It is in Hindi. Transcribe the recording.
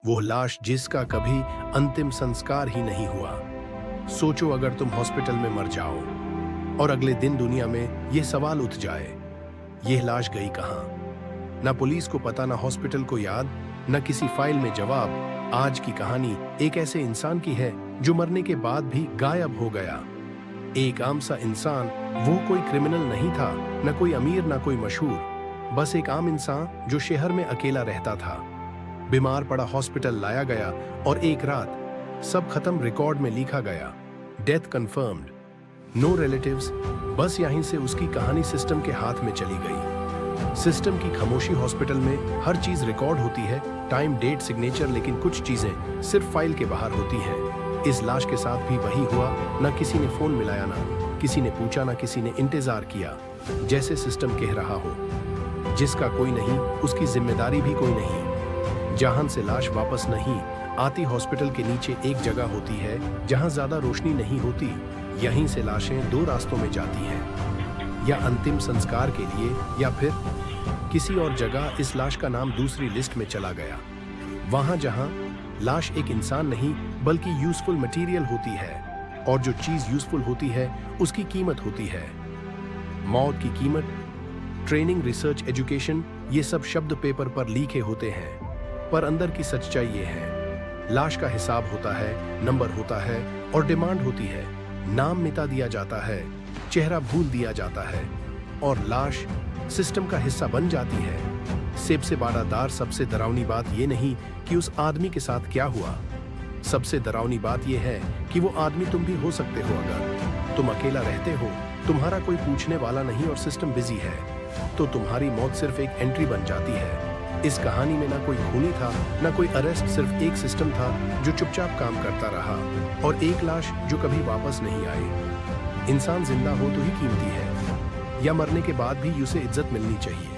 वो लाश जिसका कभी अंतिम संस्कार ही नहीं हुआ। सोचो अगर तुम हॉस्पिटल में मर जाओ और अगले दिन दुनिया में ये सवाल उठ जाए, यह लाश गई कहां? ना पुलिस को पता, ना हॉस्पिटल को याद, ना किसी फाइल में जवाब। आज की कहानी एक ऐसे इंसान की है जो मरने के बाद भी गायब हो गया। एक आम सा इंसान, वो कोई क्रिमिनल नहीं था, न कोई अमीर ना कोई मशहूर, बस एक आम इंसान जो शहर में अकेला रहता था। बीमार पड़ा, हॉस्पिटल लाया गया और एक रात सब खत्म, रिकॉर्ड में लिखा गया, डेथ कंफर्म्ड, नो रिलेटिव्स। बस यहीं से उसकी कहानी सिस्टम के हाथ में चली गई। सिस्टम की खामोशी, हॉस्पिटल में हर चीज रिकॉर्ड होती है, टाइम, डेट, सिग्नेचर, लेकिन कुछ चीजें सिर्फ फाइल के बाहर होती हैं। इस लाश के साथ भी वही हुआ। ना किसी ने फोन मिलाया, ना किसी ने पूछा, ना किसी ने इंतजार किया। जैसे सिस्टम कह रहा हो, जिसका कोई नहीं उसकी जिम्मेदारी भी कोई नहीं। जहां से लाश वापस नहीं आती, हॉस्पिटल के नीचे एक जगह होती है जहां ज्यादा रोशनी नहीं होती। यहीं से लाशें दो रास्तों में जाती हैं, या अंतिम संस्कार के लिए या फिर किसी और जगह। इस लाश का नाम दूसरी लिस्ट में चला गया, वहां जहां लाश एक इंसान नहीं बल्कि यूजफुल मटेरियल होती है, और जो चीज यूजफुल होती है उसकी कीमत होती है। मौत की कीमत, ट्रेनिंग, रिसर्च, एजुकेशन, ये सब शब्द पेपर पर लिखे होते हैं, पर अंदर की सच्चाई ये है, लाश का हिसाब होता है, नंबर होता है और डिमांड होती है। नाम मिटा दिया जाता है, चेहरा भूल दिया जाता है और लाश सिस्टम का हिस्सा बन जाती है। सबसे बड़ा सबसे डरावनी बात ये नहीं कि उस आदमी के साथ क्या हुआ, सबसे डरावनी बात ये है कि वो आदमी तुम भी हो सकते हो। अगर तुम अकेला रहते हो, तुम्हारा कोई पूछने वाला नहीं और सिस्टम बिजी है, तो तुम्हारी मौत सिर्फ एक एंट्री बन जाती है। इस कहानी में ना कोई खूनी था, ना कोई अरेस्ट, सिर्फ एक सिस्टम था जो चुपचाप काम करता रहा, और एक लाश जो कभी वापस नहीं आई। इंसान जिंदा हो तो ही कीमती है, या मरने के बाद भी उसे इज्जत मिलनी चाहिए।